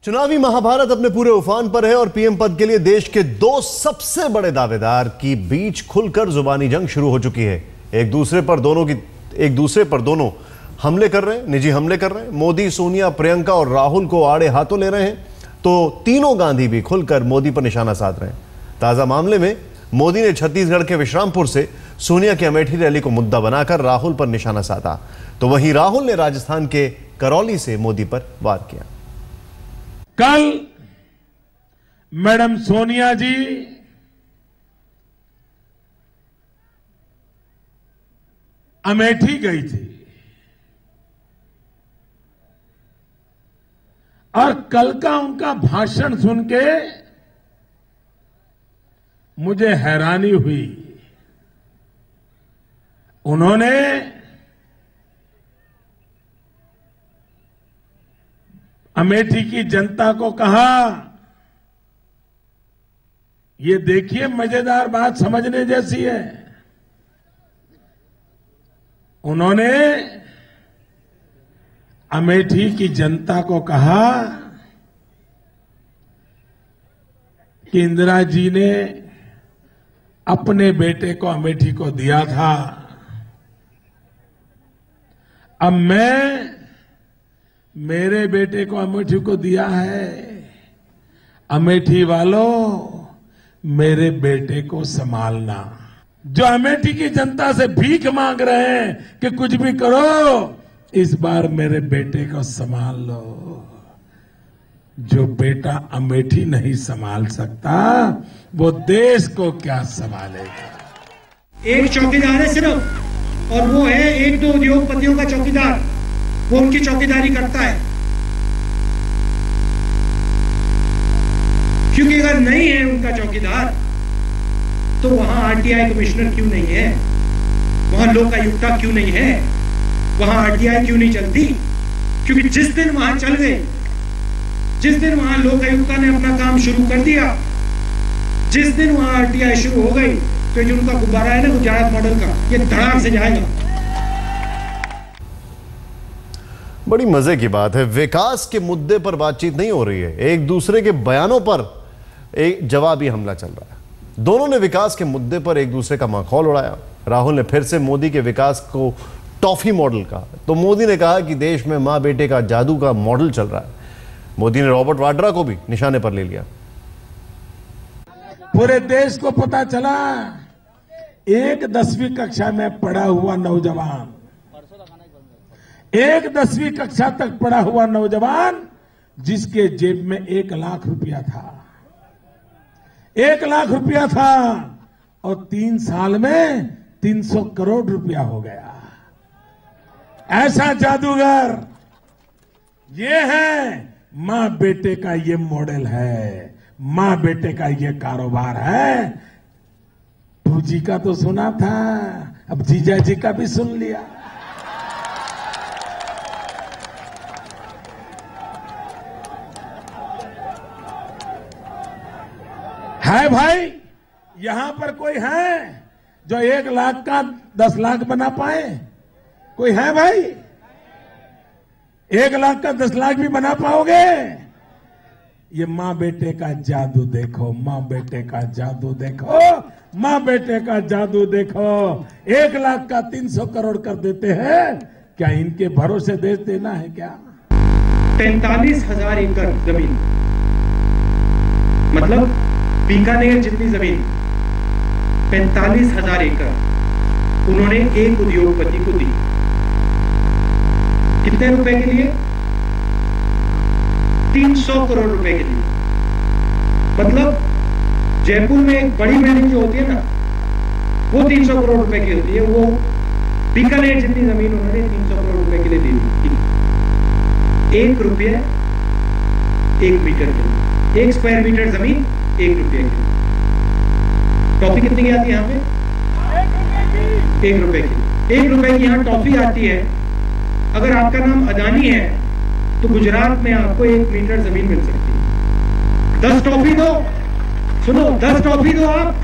चुनावी महाभारत अपने पूरे उफान पर है और पीएम पद के लिए देश के दो सबसे बड़े दावेदार की बीच खुलकर जुबानी जंग शुरू हो चुकी है। एक दूसरे पर दोनों हमले कर रहे हैं, निजी हमले कर रहे हैं। मोदी, सोनिया, प्रियंका और राहुल को आड़े हाथों ले रहे हैं, तो तीनों गांधी भी खुलकर मोदी पर निशाना साध रहे हैं। ताजा मामले में मोदी ने छत्तीसगढ़ के विश्रामपुर से सोनिया की अमेठी रैली को मुद्दा बनाकर राहुल पर निशाना साधा, तो वहीं राहुल ने राजस्थान के करौली से मोदी पर वार किया। कल मैडम सोनिया जी अमेठी गई थी और कल का उनका भाषण सुन के मुझे हैरानी हुई। उन्होंने अमेठी की जनता को कहा, ये देखिए मजेदार बात समझने जैसी है। उन्होंने अमेठी की जनता को कहा कि इंदिरा जी ने अपने बेटे को अमेठी को दिया था, अब मैं मेरे बेटे को अमेठी को दिया है। अमेठी वालों, मेरे बेटे को संभालना। जो अमेठी की जनता से भीख मांग रहे हैं कि कुछ भी करो, इस बार मेरे बेटे को संभाल लो। जो बेटा अमेठी नहीं संभाल सकता, वो देश को क्या संभालेगा। एक चौकीदार है सिर्फ, और वो है एक दो उद्योगपतियों का चौकीदार। वो उनकी चौकीदारी करता है, क्योंकि अगर नहीं है उनका चौकीदार, तो वहां आरटीआई कमिश्नर क्यों नहीं है, वहां लोकायुक्ता क्यों नहीं है, वहां आरटीआई क्यों नहीं चलती? क्योंकि जिस दिन वहां चल गए, जिस दिन वहां लोकायुक्ता ने अपना काम शुरू कर दिया, जिस दिन वहां आरटीआई शुरू हो गई, तो जो उनका गुब्बारा है ना गुजरात मॉडल का, ये धड़ाक से जाएगा। बड़ी मजे की बात है, विकास के मुद्दे पर बातचीत नहीं हो रही है, एक दूसरे के बयानों पर एक जवाबी हमला चल रहा है। दोनों ने विकास के मुद्दे पर एक दूसरे का मखौल उड़ाया। राहुल ने फिर से मोदी के विकास को टॉफी मॉडल कहा, तो मोदी ने कहा कि देश में मां बेटे का जादू का मॉडल चल रहा है। मोदी ने रॉबर्ट वाड्रा को भी निशाने पर ले लिया। पूरे देश को पता चला, एक 10वीं कक्षा में पढ़ा हुआ नौजवान, एक 10वीं कक्षा तक पढ़ा हुआ नौजवान, जिसके जेब में 1 लाख रुपया था, 1 लाख रुपया था, और 3 साल में 300 करोड़ रुपया हो गया। ऐसा जादूगर ये है, मां बेटे का ये मॉडल है, मां बेटे का ये कारोबार है। जी का तो सुना था, अब जीजा जी का भी सुन लिया। है भाई, यहां पर कोई है जो 1 लाख का 10 लाख बना पाए? कोई है भाई? 1 लाख का 10 लाख भी बना पाओगे? ये मां बेटे का जादू देखो, मां बेटे का जादू देखो, मां बेटे का जादू देखो। 1 लाख का 300 करोड़ कर देते हैं। क्या इनके भरोसे देश देना है क्या? 43,000 एकड़ जमीन, मतलब बीकानेर जितनी जमीन, 45,000 एकड़ उन्होंने एक उद्योगपति को दी। कितने रुपए के लिए? 300 करोड़ रुपए के लिए। मतलब जयपुर में एक बड़ी बिल्डिंग जो होती है ना, वो 300 करोड़ रुपए की होती है। वो बीकानेर जितनी जमीन उन्होंने 300 करोड़ रुपए के लिए दी। 1 रुपये 1 मीटर के लिए, 1 स्क्वायर मीटर जमीन 1 रुपये की। टॉफी कितनी की आती है यहाँ पे? 1 रुपए की। 1 रुपए की यहाँ टॉफी आती है। अगर आपका नाम अदानी है, तो गुजरात में आपको 1 मीटर जमीन मिल सकती है। 10 टॉफी दो, सुनो, 10 टॉफी दो आप,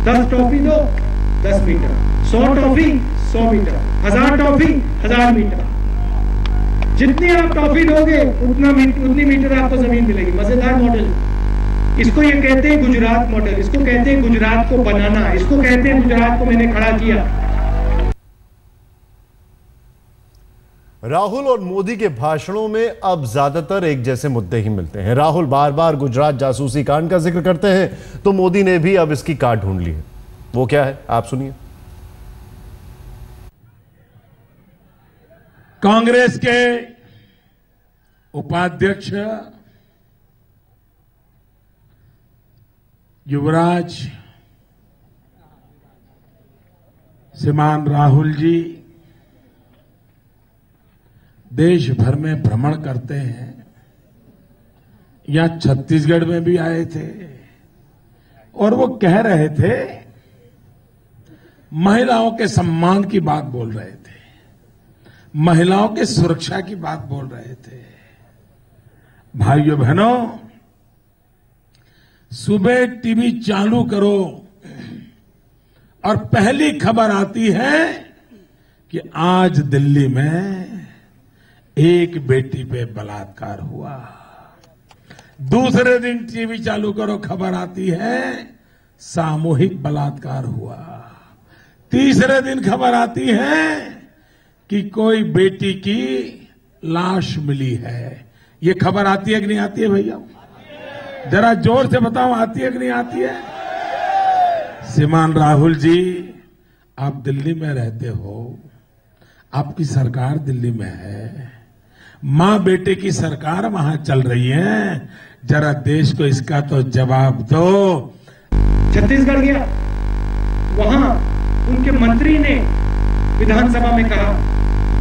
10 टॉफी दो, 10 metre, 100 toffee 100 metre, 1000 toffee 1000 metre. जितनी आप टॉफी दोगे उतनी मीटर आपको जमीन मिलेगी। मजेदार मॉडल। इसको ये कहते हैं गुजरात मॉडल, इसको कहते हैं गुजरात को बनाना, इसको कहते हैं गुजरात को मैंने खड़ा किया। राहुल और मोदी के भाषणों में अब ज्यादातर एक जैसे मुद्दे ही मिलते हैं। राहुल बार बार गुजरात जासूसी कांड का जिक्र करते हैं तो मोदी ने भी अब इसकी काट ढूंढ ली है। वो क्या है, आप सुनिए। कांग्रेस के उपाध्यक्ष युवराज श्रीमान राहुल जी देश भर में भ्रमण करते हैं। यहां छत्तीसगढ़ में भी आए थे और वो कह रहे थे, महिलाओं के सम्मान की बात बोल रहे थे, महिलाओं के सुरक्षा की बात बोल रहे थे। भाइयों बहनों, सुबह टीवी चालू करो और पहली खबर आती है कि आज दिल्ली में एक बेटी पे बलात्कार हुआ। दूसरे दिन टीवी चालू करो, खबर आती है सामूहिक बलात्कार हुआ। तीसरे दिन खबर आती है कि कोई बेटी की लाश मिली है। ये खबर आती है कि नहीं आती है भैया? जरा जोर से बताओ, आती है कि नहीं आती है? श्रीमान राहुल जी, आप दिल्ली में रहते हो, आपकी सरकार दिल्ली में है, मां बेटे की सरकार वहां चल रही है, जरा देश को इसका तो जवाब दो। छत्तीसगढ़ गया, वहां उनके मंत्री ने विधानसभा में कहा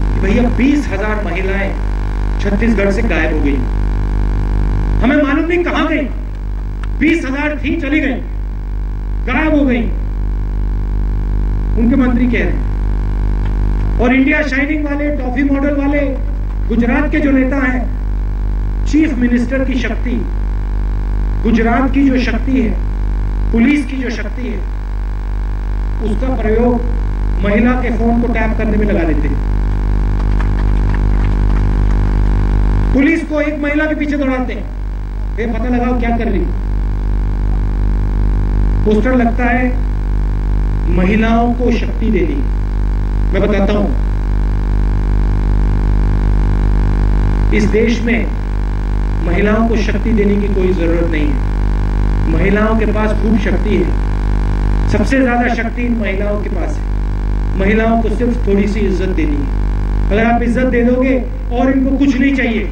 कि भैया 20,000 महिलाएं छत्तीसगढ़ से गायब हो गई, हमें मालूम नहीं कहां गई। 20,000 थी, चली गई, गायब हो गई, उनके मंत्री कह रहे हैं। और इंडिया शाइनिंग वाले, टॉफी मॉडल वाले गुजरात के जो नेता हैं, चीफ मिनिस्टर की शक्ति, गुजरात की जो शक्ति है, पुलिस की जो शक्ति है, उसका प्रयोग महिला के फोन को टैप करने में लगा देते हैं। पुलिस को एक महिला के पीछे दौड़ाते हैं, ये पता लगाओ क्या कर रही। पोस्टर लगता है महिलाओं को शक्ति देनी। मैं बताता हूं, इस देश में महिलाओं को शक्ति देने की कोई जरूरत नहीं है। महिलाओं के पास खूब शक्ति है, सबसे ज्यादा शक्ति इन महिलाओं के पास है। महिलाओं को सिर्फ थोड़ी सी इज्जत देनी है। अगर आप इज्जत दे दोगे और इनको कुछ नहीं चाहिए,